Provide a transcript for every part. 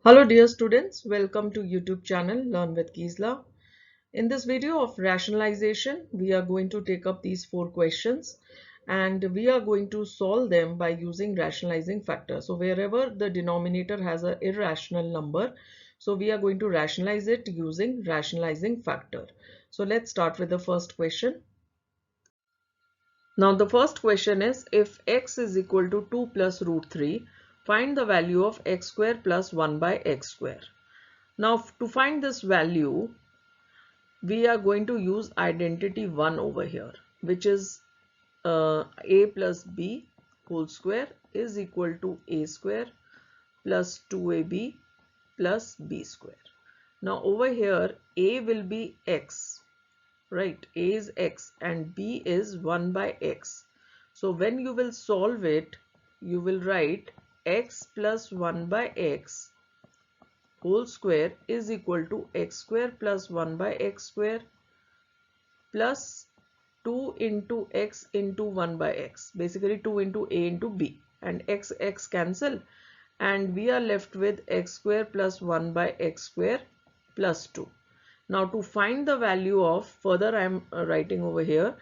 Hello dear students, welcome to YouTube channel Learn with Gisla. In this video of rationalization, we are going to take up these four questions and we are going to solve them by using rationalizing factor. So wherever the denominator has an irrational number, so we are going to rationalize it using rationalizing factor. So let's start with the first question. Now the first question is, if x is equal to 2 plus root 3, find the value of x square plus 1 by x square. Now to find this value, we are going to use identity 1 over here, which is a plus b whole square is equal to a square plus 2ab plus b square. Now over here, a will be x, right? A is x and b is 1 by x. So when you will solve it, you will write x plus 1 by x whole square is equal to x square plus 1 by x square plus 2 into x into 1 by x, basically 2 into a into b, and x cancel and we are left with x square plus 1 by x square plus 2. Now to find the value of, further I am writing over here,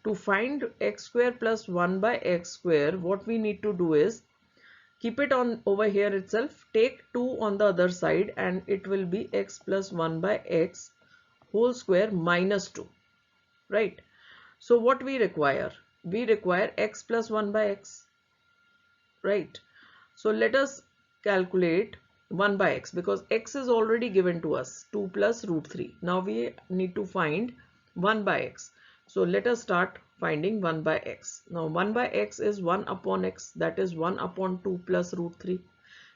to find x square plus 1 by x square, what we need to do is keep it on over here itself, take 2 on the other side and it will be x plus 1 by x whole square minus 2, right? So what we require? We require x plus 1 by x, right? So let us calculate 1 by x because x is already given to us, 2 plus root 3. Now we need to find 1 by x. So let us start finding 1 by x. Now 1 by x is 1 upon x, that is 1 upon 2 plus root 3.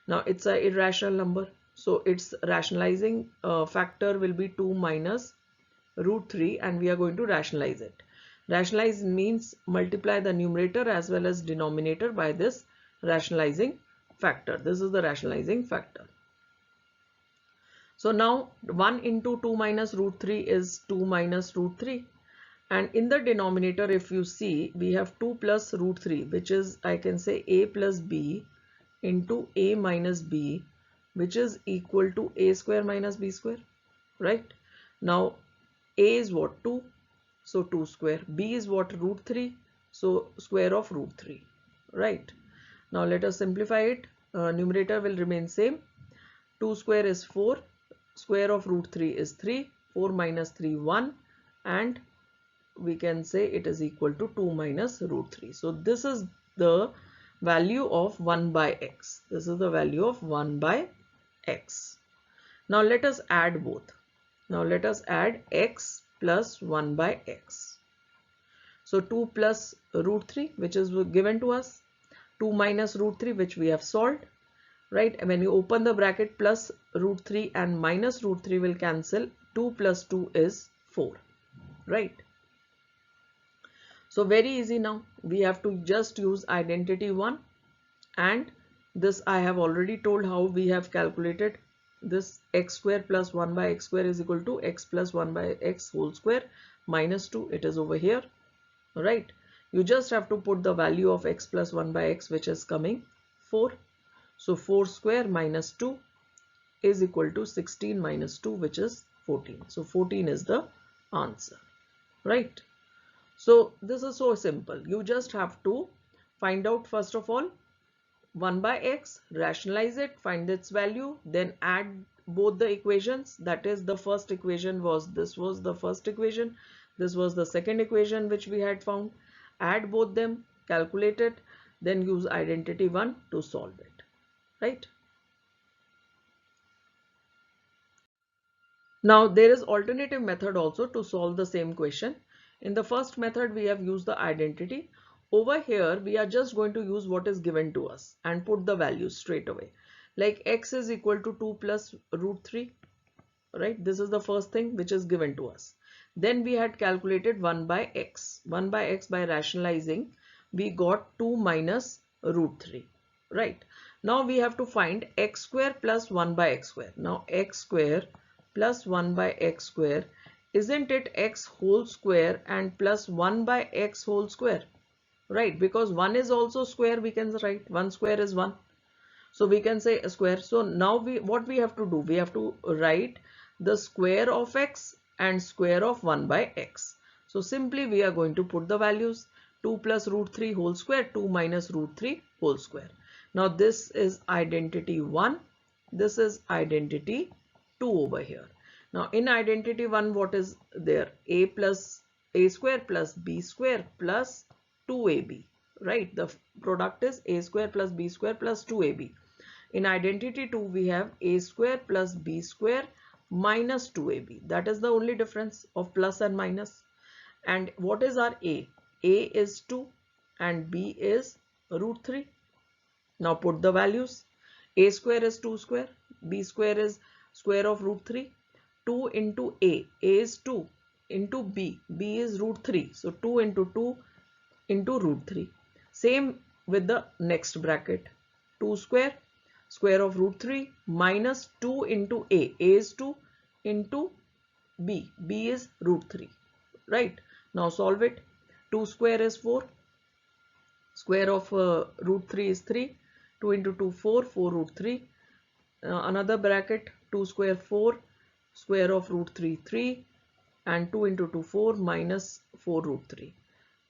Now it's an irrational number. So its rationalizing factor will be 2 minus root 3 and we are going to rationalize it. Rationalize means multiply the numerator as well as denominator by this rationalizing factor. This is the rationalizing factor. So now 1 into 2 minus root 3 is 2 minus root 3. And in the denominator, if you see, we have 2 plus root 3, which is, I can say, a plus b into a minus b, which is equal to a square minus b square, right? Now a is what? 2. So 2 square. B is what? Root 3. So square of root 3. Right. Now let us simplify it. Numerator will remain same. 2 square is 4. Square of root 3 is 3. 4 minus 3, 1. And we can say it is equal to 2 minus root 3. So this is the value of 1 by x. This is the value of 1 by x. Now let us add both. Now let us add x plus 1 by x. So 2 plus root 3, which is given to us, 2 minus root 3, which we have solved, right? And when you open the bracket, plus root 3 and minus root 3 will cancel. 2 plus 2 is 4, right? So very easy now. We have to just use identity 1, and this I have already told how we have calculated this. X square plus 1 by x square is equal to x plus 1 by x whole square minus 2. It is over here, right? You just have to put the value of x plus 1 by x, which is coming 4. So 4 square minus 2 is equal to 16 minus 2, which is 14. So 14 is the answer, right? So this is so simple. You just have to find out, first of all, 1 by x, rationalize it, find its value, then add both the equations. That is, the first equation was, this was the first equation, this was the second equation which we had found. Add both them, calculate it, then use identity 1 to solve it, right? Now there is alternative method also to solve the same question. In the first method we have used the identity. Over here we are just going to use what is given to us and put the values straight away. Like x is equal to 2 plus root 3, right? This is the first thing which is given to us. Then we had calculated 1 by x. 1 by x, by rationalizing, we got 2 minus root 3, right? Now we have to find x square plus 1 by x square. Now x square plus 1 by x square, isn't it x whole square and plus 1 by x whole square, right? Because 1 is also square, we can write 1 square is 1. So we can say a square. So now what we have to do, we have to write the square of x and square of 1 by x. So simply we are going to put the values 2 plus root 3 whole square, 2 minus root 3 whole square. Now this is identity 1, this is identity 2 over here. Now in identity 1, what is there? A square plus b square plus 2ab, right? The product is a square plus b square plus 2ab. In identity 2, we have a square plus b square minus 2ab. That is the only difference of plus and minus. And what is our a? A is 2 and b is root 3. Now put the values. A square is 2 square, b square is square of root 3. 2 into a is 2 into b is root 3. So 2 into 2 into root 3. Same with the next bracket. 2 square of root 3 minus 2 into a is 2 into b is root 3, right? Now solve it. 2 square is 4, square of root 3 is 3, 2 into 2 4 root 3. Another bracket, 2 square 4, square of root 3 3, and 2 into 2 4 minus 4 root 3.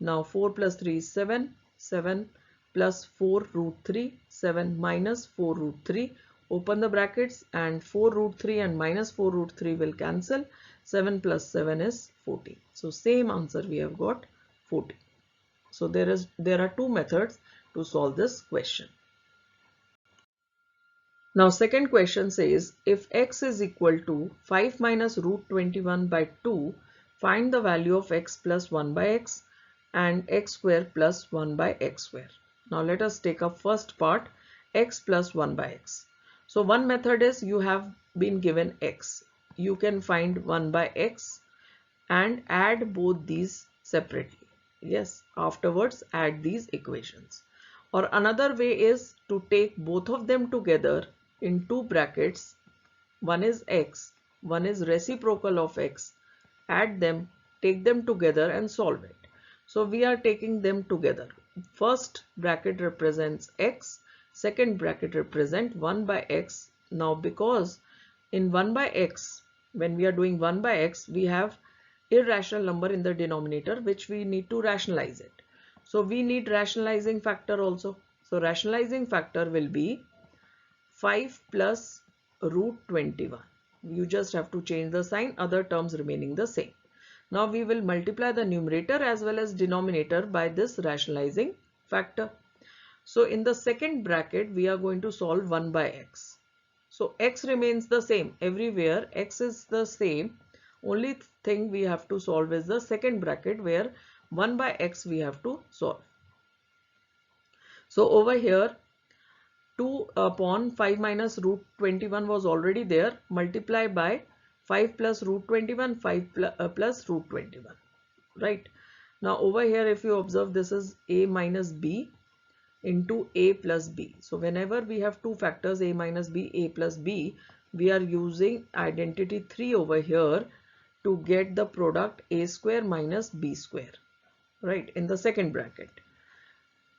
Now 4 plus 3 is 7, 7 plus 4 root 3, 7 minus 4 root 3. Open the brackets and 4 root 3 and minus 4 root 3 will cancel. 7 plus 7 is 14. So same answer we have got, 14. So there are two methods to solve this question. Now second question says, if x is equal to 5 minus root 21 by 2, find the value of x plus 1 by x and x square plus 1 by x square. Now let us take up first part, x plus 1 by x. So one method is, you have been given x. You can find 1 by x and add both these separately. Yes, afterwards add these equations. Or another way is to take both of them together in two brackets. One is x, one is reciprocal of x. Add them, take them together and solve it. So we are taking them together. First bracket represents x, second bracket represents 1 by x. Now because in 1 by x, when we are doing 1 by x, we have irrational number in the denominator which we need to rationalize it. So we need rationalizing factor also. So rationalizing factor will be 5 plus root 21. You just have to change the sign, other terms remaining the same. Now we will multiply the numerator as well as denominator by this rationalizing factor. So in the second bracket, we are going to solve 1 by x. So x remains the same. Everywhere x is the same. Only thing we have to solve is the second bracket where 1 by x we have to solve. So over here, 2 upon 5 minus root 21 was already there. Multiply by 5 plus root 21, 5 plus root 21, right? Now over here, if you observe, this is a minus b into a plus b. So whenever we have two factors, a minus b, a plus b, we are using identity 3 over here to get the product a square minus b square, right, in the second bracket.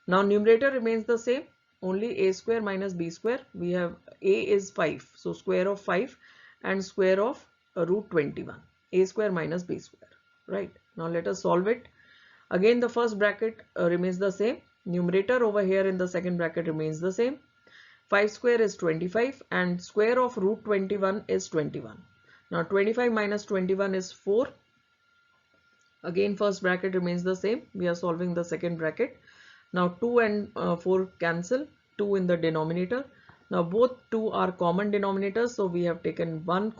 Now numerator remains the same, only a square minus b square. We have a is 5, so square of 5 and square of root 21, a square minus b square, right? Now let us solve it. Again the first bracket remains the same. Numerator over here in the second bracket remains the same. 5 square is 25 and square of root 21 is 21. Now 25 minus 21 is 4. Again first bracket remains the same. We are solving the second bracket. Now 2 and 4 cancel, 2 in the denominator. Now both 2 are common denominators, so we have taken one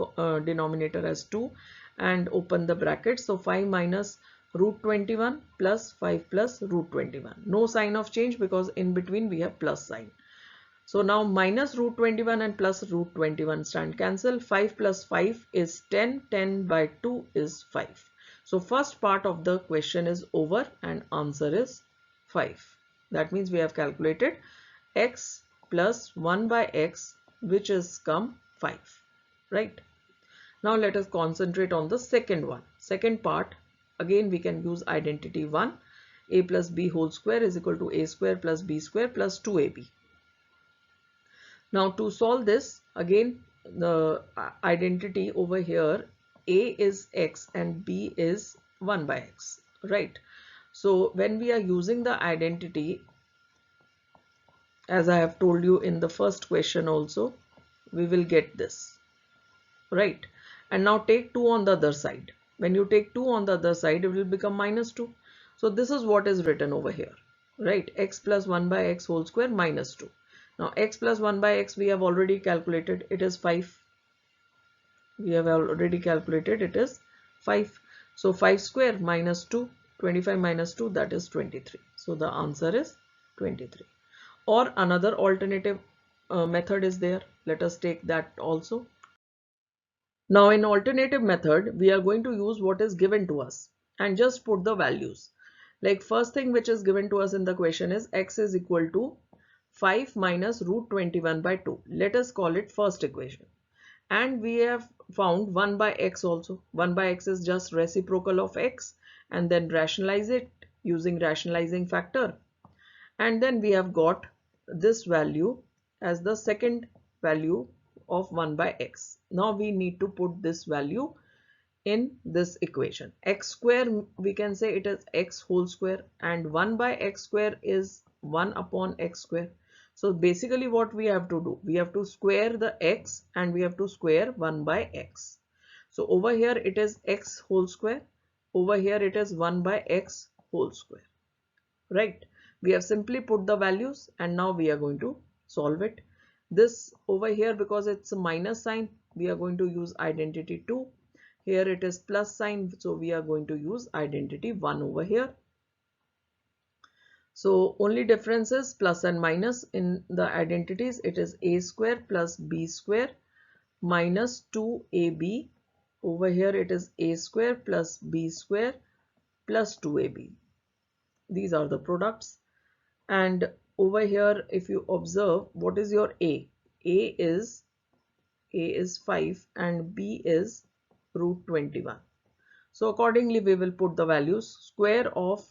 denominator as 2 and open the bracket. So 5 minus root 21 plus 5 plus root 21. No sign of change because in between we have plus sign. So now minus root 21 and plus root 21 stand cancel. 5 plus 5 is 10. 10 by 2 is 5. So first part of the question is over and answer is 5. That means we have calculated x plus 1 by x, which is come 5, right? Now let us concentrate on the second one. Second part, again we can use identity 1. A plus b whole square is equal to a square plus b square plus 2ab. Now to solve this, again the identity over here, A is x and B is 1 by x, right? So when we are using the identity, as I have told you in the first question also, we will get this, right? And now take 2 on the other side. When you take 2 on the other side, it will become minus 2. So this is what is written over here, right? X plus 1 by x whole square minus 2. Now x plus 1 by x we have already calculated, it is 5. We have already calculated, it is 5. So 5 square minus 2, 25 minus 2, that is 23. So the answer is 23. Or another alternative method is there. Let us take that also. Now in alternative method, we are going to use what is given to us and just put the values. Like first thing which is given to us in the question is x is equal to 5 minus root 21 by 2. Let us call it first equation. And we have found 1 by x also. 1 by x is just reciprocal of x, and then rationalize it using rationalizing factor. And then we have got this value as the second value of 1 by x. Now we need to put this value in this equation. X square, we can say it is x whole square, and 1 by x square is 1 upon x square. So basically what we have to do, we have to square the x and we have to square 1 by x. So over here it is x whole square, over here it is 1 by x whole square, right? We have simply put the values and now we are going to solve it. This over here, because it's a minus sign, we are going to use identity 2. Here it is plus sign, so we are going to use identity 1 over here. So only difference is plus and minus in the identities. It is a square plus b square minus 2ab. Over here it is a square plus b square plus 2ab. These are the products. And over here, if you observe, what is your a? A is 5 and b is root 21. So accordingly, we will put the values. Square of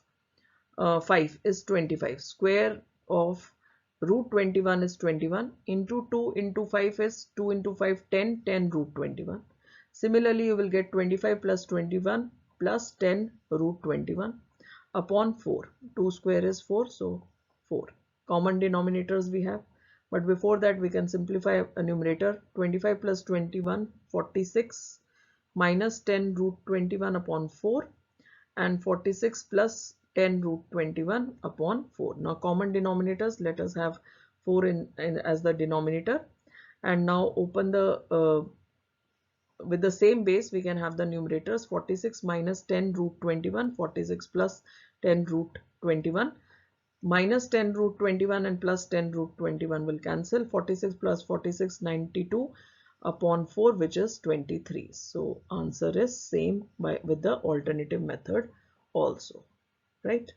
5 is 25. Square of root 21 is 21. Into 2 into 5 is 2 into 5, 10, 10 root 21. Similarly, you will get 25 plus 21 plus 10 root 21 upon 4. 2 square is 4, so 4. Common denominators we have. But before that, we can simplify a numerator. 25 plus 21, 46 minus 10 root 21 upon 4, and 46 plus 10 root 21 upon 4. Now common denominators, let us have 4 in as the denominator, and now open the with the same base we can have the numerators. 46 minus 10 root 21, 46 plus 10 root 21, minus 10 root 21 and plus 10 root 21 will cancel. 46 plus 46, 92 upon 4, which is 23. So answer is same with the alternative method also, right?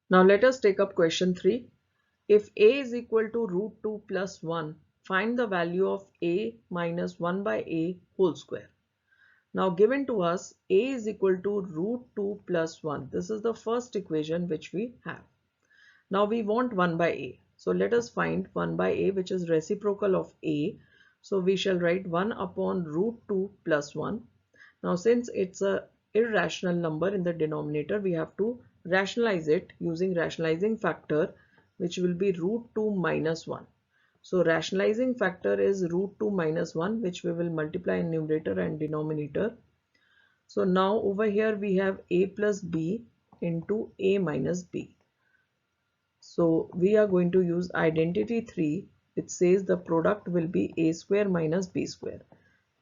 Now let us take up question 3. If a is equal to root 2 plus 1, find the value of a minus 1 by a whole square. Now given to us, a is equal to root 2 plus 1. This is the first equation which we have. Now we want 1 by a. So let us find 1 by a, which is reciprocal of a. So we shall write 1 upon root 2 plus 1. Now since it's a irrational number in the denominator, we have to rationalize it using rationalizing factor, which will be root 2 minus 1. So rationalizing factor is root 2 minus 1, which we will multiply in numerator and denominator. So now over here we have a plus b into a minus b. So we are going to use identity 3, which says the product will be a square minus b square,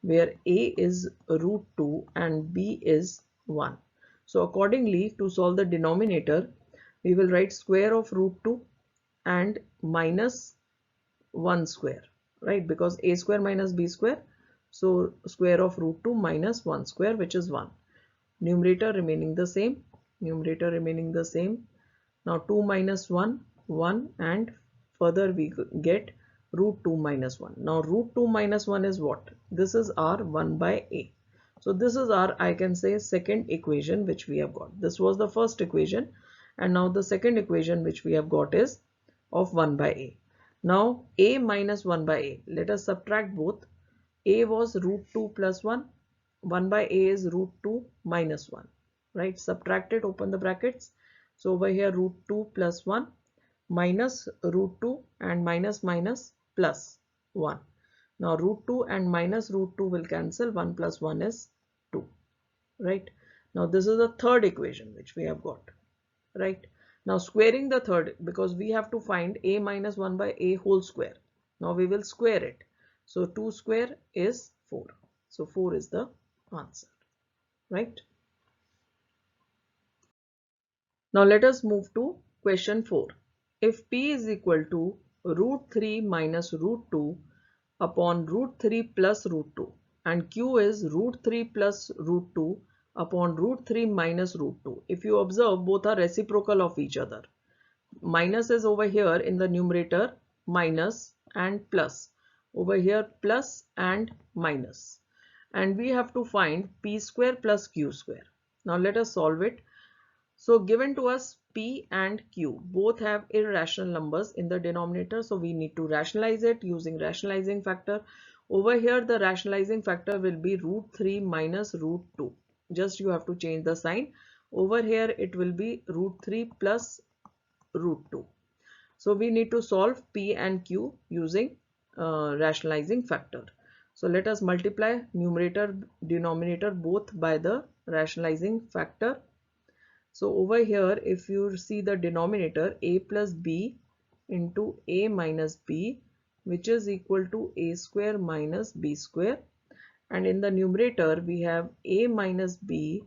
where a is root 2 and b is 1. So accordingly, to solve the denominator, we will write square of root 2 and minus 1 square, right? Because a square minus b square, so square of root 2 minus 1 square, which is 1. Numerator remaining the same, numerator remaining the same. Now 2 minus 1, 1, and further we get root 2 minus 1. Now root 2 minus 1 is what? This is our 1 by a. So this is our, I can say, second equation which we have got. This was the first equation, and now the second equation which we have got is of 1 by a. Now a minus 1 by a. Let us subtract both. A was root 2 plus 1. 1 by a is root 2 minus 1. Right? Subtract it, open the brackets. So over here root 2 plus 1 minus root 2 and minus minus plus 1. Now root 2 and minus root 2 will cancel. 1 plus 1 is 2. Right? Now this is the third equation which we have got. Right? Now squaring the third, because we have to find a minus 1 by a whole square. Now we will square it. So 2 square is 4. So 4 is the answer. Right? Now let us move to question 4. If p is equal to root 3 minus root 2 upon root 3 plus root 2 and q is root 3 plus root 2 upon root 3 minus root 2. If you observe, both are reciprocal of each other. Minus is over here in the numerator, minus and plus. Over here plus and minus. And we have to find p square plus q square. Now let us solve it. So given to us p and q both have irrational numbers in the denominator, so we need to rationalize it using rationalizing factor. Over here the rationalizing factor will be root 3 minus root 2. Just you have to change the sign. Over here it will be root 3 plus root 2. So we need to solve p and q using rationalizing factor. So let us multiply numerator denominator both by the rationalizing factor. So over here, if you see the denominator, a plus b into a minus b, which is equal to a square minus b square. And in the numerator, we have a minus b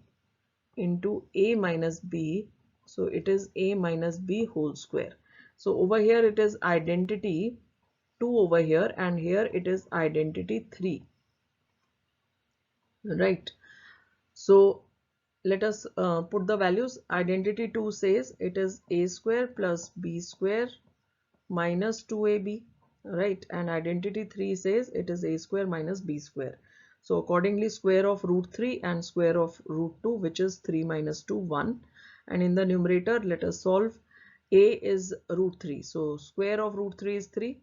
into a minus b. So it is a minus b whole square. So over here it is identity 2 over here, and here it is identity 3. Right. So let us put the values. Identity 2 says it is a square plus b square minus 2ab, right? And identity 3 says it is a square minus b square. So accordingly, square of root 3 and square of root 2, which is 3 minus 2, 1. And in the numerator, let us solve. A is root 3. So square of root 3 is 3.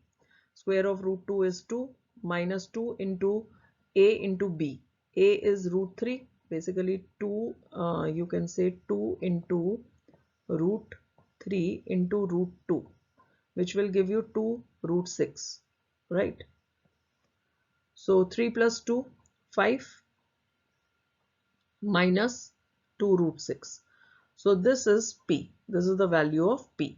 Square of root 2 is 2 minus 2 into a into b. A is root 3. Basically 2, you can say 2 into root 3 into root 2, which will give you 2 root 6, right? So 3 plus 2, 5 minus 2 root 6. So this is p. This is the value of p.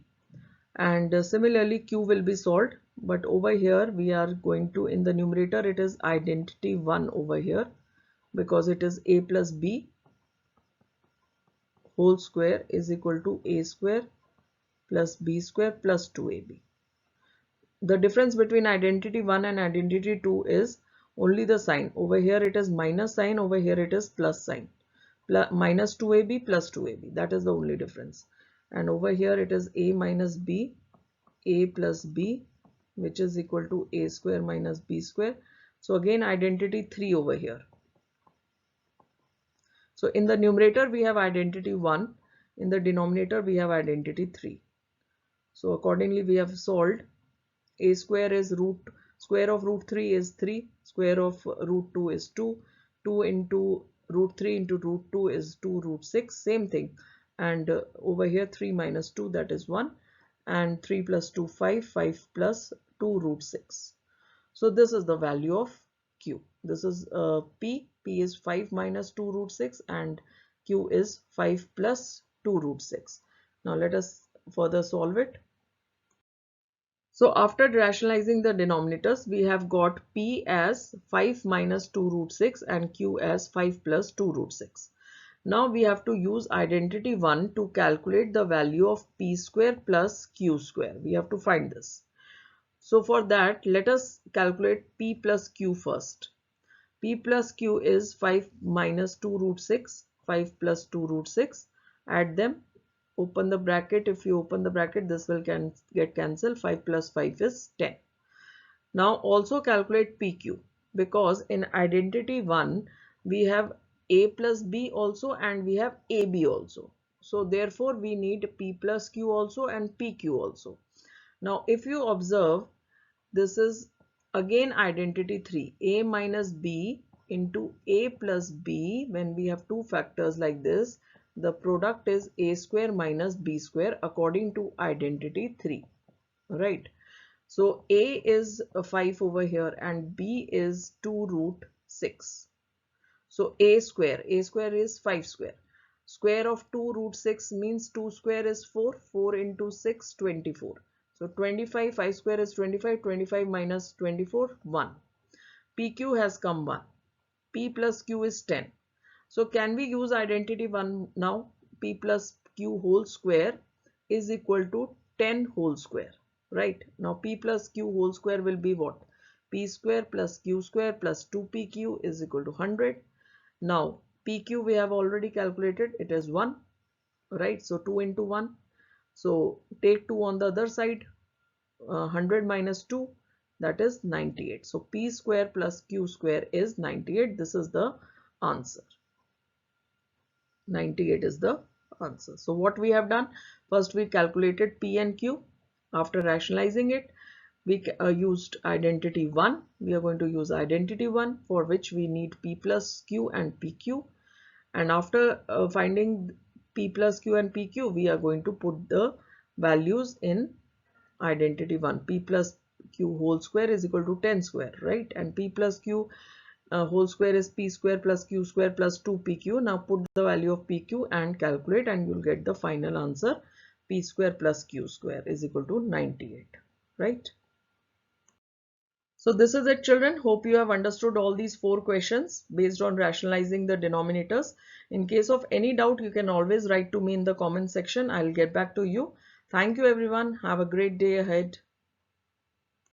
And similarly q will be solved, but over here we are going to, in the numerator it is identity 1 over here, because it is a plus b whole square is equal to a square plus b square plus 2ab. The difference between identity 1 and identity 2 is only the sign. Over here it is minus sign, over here it is plus sign. Minus 2ab plus 2ab, that is the only difference. And over here it is a minus b, a plus b, which is equal to a square minus b square. So again identity 3 over here. So in the numerator we have identity 1, in the denominator we have identity 3. So accordingly we have solved. A square is square of root 3 is 3, square of root 2 is 2, 2 into root 3 into root 2 is 2 root 6, same thing. And over here 3 minus 2, that is 1, and 3 plus 2, 5, 5 plus 2 root 6. So this is the value of q. This is p. P is 5 minus 2 root 6 and q is 5 plus 2 root 6. Now let us further solve it. So after rationalizing the denominators, we have got p as 5 minus 2 root 6 and q as 5 plus 2 root 6. Now we have to use identity 1 to calculate the value of p square plus q square. We have to find this. So for that, let us calculate p plus q first. P plus q is 5 minus 2 root 6, 5 plus 2 root 6. Add them. Open the bracket. If you open the bracket, this will get cancelled. 5 plus 5 is 10. Now also calculate PQ, because in identity 1 we have A plus B also and we have AB also. So therefore we need P plus Q also and PQ also. Now if you observe, this is again identity 3, a minus b into a plus b. When we have two factors like this, the product is a square minus b square according to identity 3, right? So a is 5 over here and b is 2 root 6. So a square is 5 square. Square of 2 root 6 means 2 square is 4. 4 into 6, 24. So 25, 5 square is 25. 25 minus 24, 1. PQ has come 1. P plus Q is 10. So can we use identity 1 now? P plus Q whole square is equal to 10 whole square. Right? Now P plus Q whole square will be what? P square plus Q square plus 2PQ is equal to 100. Now PQ we have already calculated, it is 1, right? So 2 into 1. So take 2 on the other side, 100 minus 2, that is 98. So P square plus Q square is 98. This is the answer. 98 is the answer. So what we have done, first we calculated P and Q. After rationalizing it, we used identity 1. We are going to use identity 1, for which we need P plus Q and PQ. And after finding P plus Q and PQ, we are going to put the values in identity 1. P plus Q whole square is equal to 10 square, right? And P plus Q whole square is P square plus Q square plus 2PQ. Now put the value of PQ and calculate, and you'll get the final answer. P square plus Q square is equal to 98, right? So this is it, children. Hope you have understood all these 4 questions based on rationalizing the denominators. In case of any doubt, you can always write to me in the comment section. I'll get back to you. Thank you everyone. Have a great day ahead.